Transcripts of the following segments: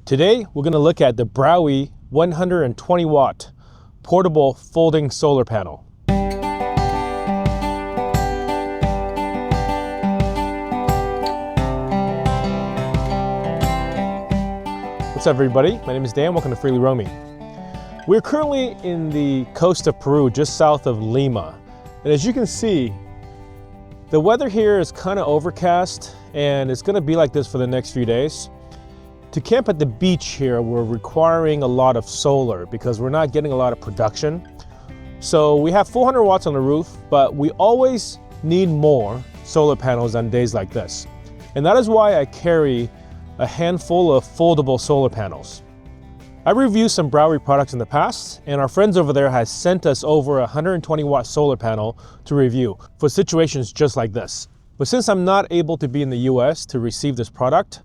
Today, we're going to look at the Browey 120 watt portable folding solar panel. What's up, everybody? My name is Dan. Welcome to Freely Roaming. We're currently in the coast of Peru, just south of Lima. And as you can see, the weather here is kind of overcast, and it's going to be like this for the next few days. To camp at the beach here, we're requiring a lot of solar because we're not getting a lot of production. So we have 400 watts on the roof, but we always need more solar panels on days like this. And that is why I carry a handful of foldable solar panels. I reviewed some Browey products in the past, and our friends over there has sent us over a 120 watt solar panel to review for situations just like this. But since I'm not able to be in the US to receive this product,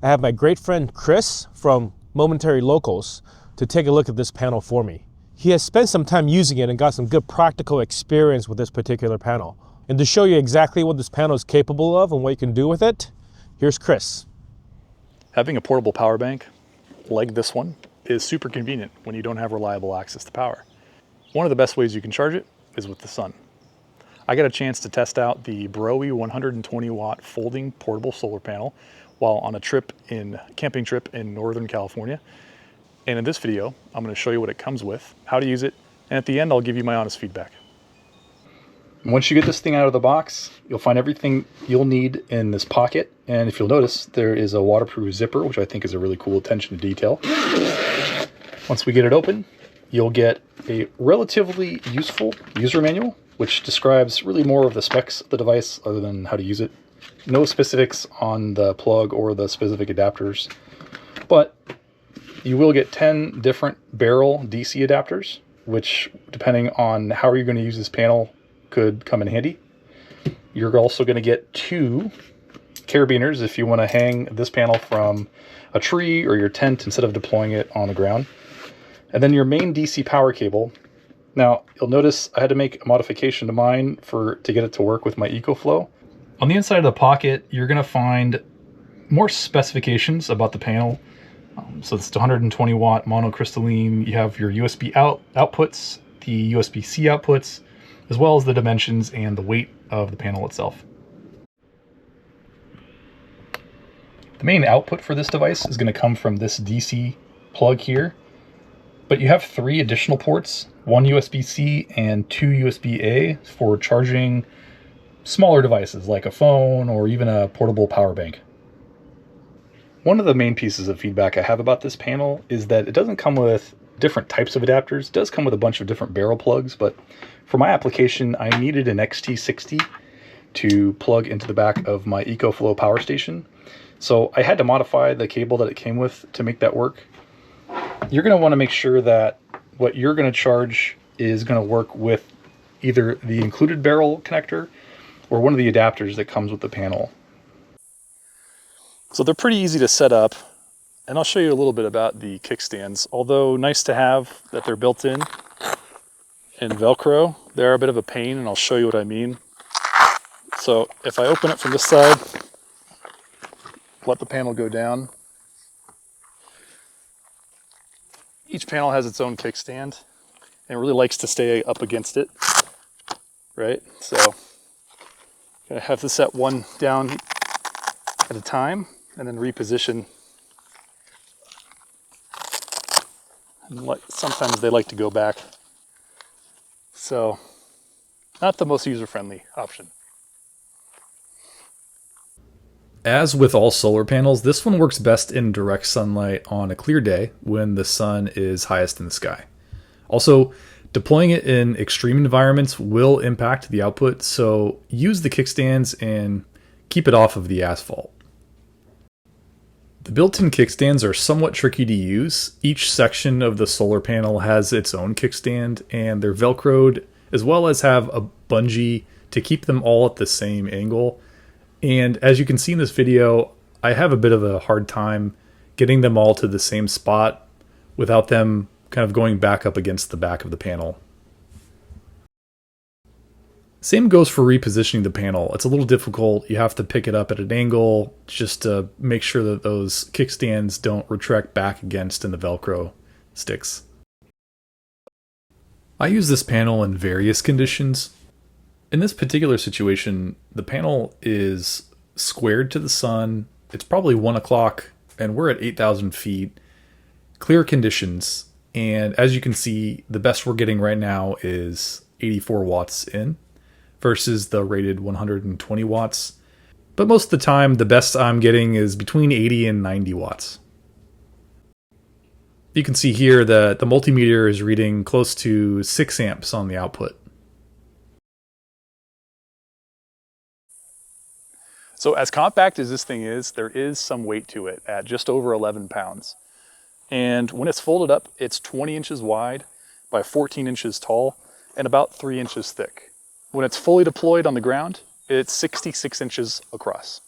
I have my great friend Chris from Momentary Locals to take a look at this panel for me. He has spent some time using it and got some good practical experience with this particular panel. And to show you exactly what this panel is capable of and what you can do with it, here's Chris. Having a portable power bank like this one is super convenient when you don't have reliable access to power. One of the best ways you can charge it is with the sun. I got a chance to test out the Browey 120 watt folding portable solar panel while on a camping trip in Northern California. And in this video, I'm going to show you what it comes with, how to use it, and at the end, I'll give you my honest feedback. Once you get this thing out of the box, you'll find everything you'll need in this pocket. And if you'll notice, there is a waterproof zipper, which I think is a really cool attention to detail. Once we get it open, you'll get a relatively useful user manual, which describes really more of the specs of the device other than how to use it. No specifics on the plug or the specific adapters, but you will get 10 different barrel DC adapters, which depending on how you're going to use this panel could come in handy. You're also going to get 2 carabiners if you want to hang this panel from a tree or your tent instead of deploying it on the ground. And then your main DC power cable. Now, you'll notice I had to make a modification to mine to get it to work with my EcoFlow. On the inside of the pocket, you're going to find more specifications about the panel. So it's 120 watt monocrystalline. You have your USB outputs, the USB-C outputs, as well as the dimensions and the weight of the panel itself. The main output for this device is going to come from this DC plug here, but you have 3 additional ports, 1 USB-C and 2 USB-A for charging smaller devices like a phone or even a portable power bank. One of the main pieces of feedback I have about this panel is that it doesn't come with different types of adapters. It does come with a bunch of different barrel plugs, but for my application, I needed an XT60 to plug into the back of my EcoFlow power station. So I had to modify the cable that it came with to make that work. You're going to want to make sure that what you're going to charge is going to work with either the included barrel connector or one of the adapters that comes with the panel. So they're pretty easy to set up, and I'll show you a little bit about the kickstands. Although nice to have that they're built in and Velcro, they're a bit of a pain, and I'll show you what I mean. So if I open it from this side, let the panel go down. Each panel has its own kickstand, and it really likes to stay up against it, right? So I have to set one down at a time and then reposition. And sometimes they like to go back. So not the most user-friendly option. As with all solar panels, this one works best in direct sunlight on a clear day when the sun is highest in the sky. Also, deploying it in extreme environments will impact the output, so use the kickstands and keep it off of the asphalt. The built-in kickstands are somewhat tricky to use. Each section of the solar panel has its own kickstand, and they're Velcroed, as well as have a bungee to keep them all at the same angle. And as you can see in this video, I have a bit of a hard time getting them all to the same spot without them kind of going back up against the back of the panel. Same goes for repositioning the panel. It's a little difficult. You have to pick it up at an angle just to make sure that those kickstands don't retract back against and the Velcro sticks. I use this panel in various conditions. In this particular situation, the panel is squared to the sun. It's probably 1 o'clock and we're at 8,000 feet. Clear conditions. And as you can see, the best we're getting right now is 84 watts in versus the rated 120 watts. But most of the time, the best I'm getting is between 80 and 90 watts. You can see here that the multimeter is reading close to 6 amps on the output. So as compact as this thing is, there is some weight to it at just over 11 pounds. And when it's folded up, it's 20 inches wide by 14 inches tall and about 3 inches thick. When it's fully deployed on the ground, it's 66 inches across.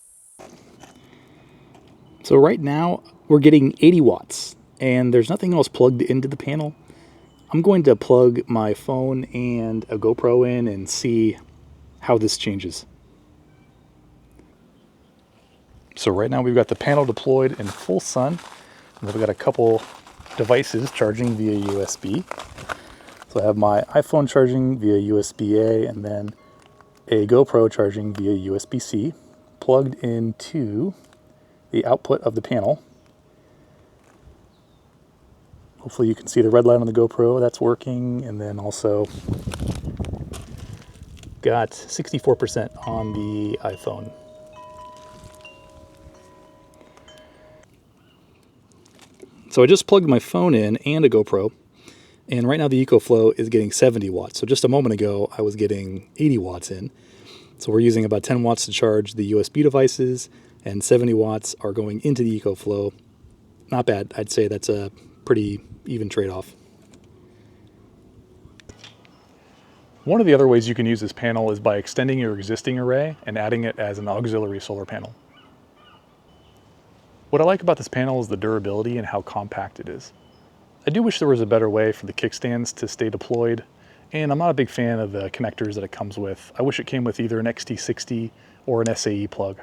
So right now we're getting 80 watts and there's nothing else plugged into the panel. I'm going to plug my phone and a GoPro in and see how this changes. So right now we've got the panel deployed in full sun. And we've got a couple devices charging via USB. So I have my iPhone charging via USB-A and then a GoPro charging via USB-C plugged into the output of the panel. Hopefully you can see the red light on the GoPro, that's working. And then also got 64% on the iPhone. So I just plugged my phone in and a GoPro, and right now the EcoFlow is getting 70 watts. So just a moment ago, I was getting 80 watts in. So we're using about 10 watts to charge the USB devices, and 70 watts are going into the EcoFlow. Not bad. I'd say that's a pretty even trade-off. One of the other ways you can use this panel is by extending your existing array and adding it as an auxiliary solar panel. What I like about this panel is the durability and how compact it is. I do wish there was a better way for the kickstands to stay deployed, and I'm not a big fan of the connectors that it comes with. I wish it came with either an XT60 or an SAE plug.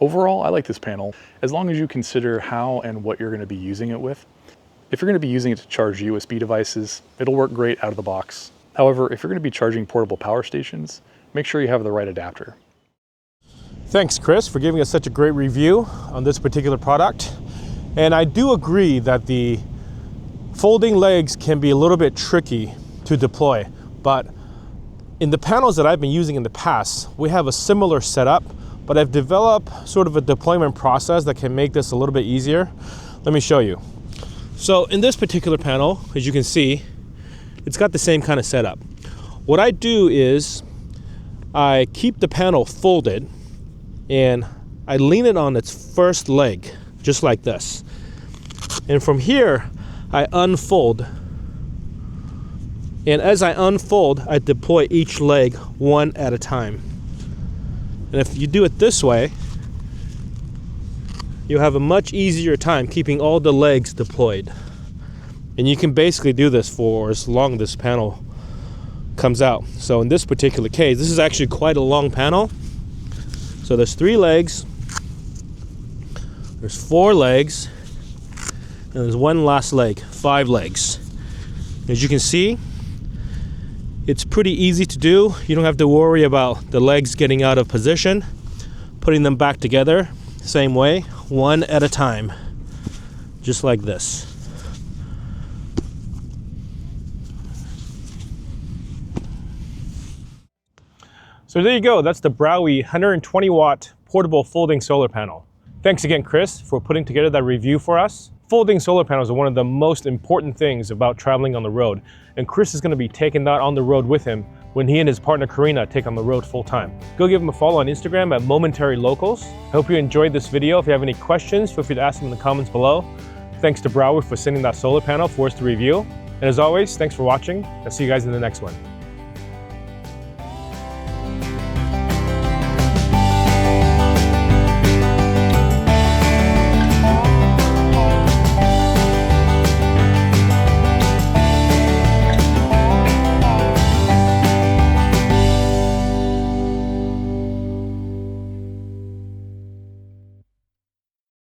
Overall, I like this panel, as long as you consider how and what you're going to be using it with. If you're going to be using it to charge USB devices, it'll work great out of the box. However, if you're going to be charging portable power stations, make sure you have the right adapter. Thanks, Chris, for giving us such a great review on this particular product. And I do agree that the folding legs can be a little bit tricky to deploy, but in the panels that I've been using in the past, we have a similar setup, but I've developed sort of a deployment process that can make this a little bit easier. Let me show you. So in this particular panel, as you can see, it's got the same kind of setup. What I do is I keep the panel folded and I lean it on its first leg, just like this. And from here, I unfold. And as I unfold, I deploy each leg one at a time. And if you do it this way, you'll have a much easier time keeping all the legs deployed. And you can basically do this for as long as this panel comes out. So in this particular case, this is actually quite a long panel. So there's 3 legs, there's 4 legs, and there's 1 last leg, 5 legs. As you can see, it's pretty easy to do. You don't have to worry about the legs getting out of position. Putting them back together, same way, one at a time, just like this. So there you go, that's the Browey 120 watt portable folding solar panel. Thanks again, Chris, for putting together that review for us. Folding solar panels are one of the most important things about traveling on the road, and Chris is going to be taking that on the road with him when he and his partner Karina take on the road full time. Go give him a follow on Instagram at Momentary Locals. I hope you enjoyed this video. If you have any questions, feel free to ask them in the comments below. Thanks to Browey for sending that solar panel for us to review. And as always, thanks for watching. I'll see you guys in the next one.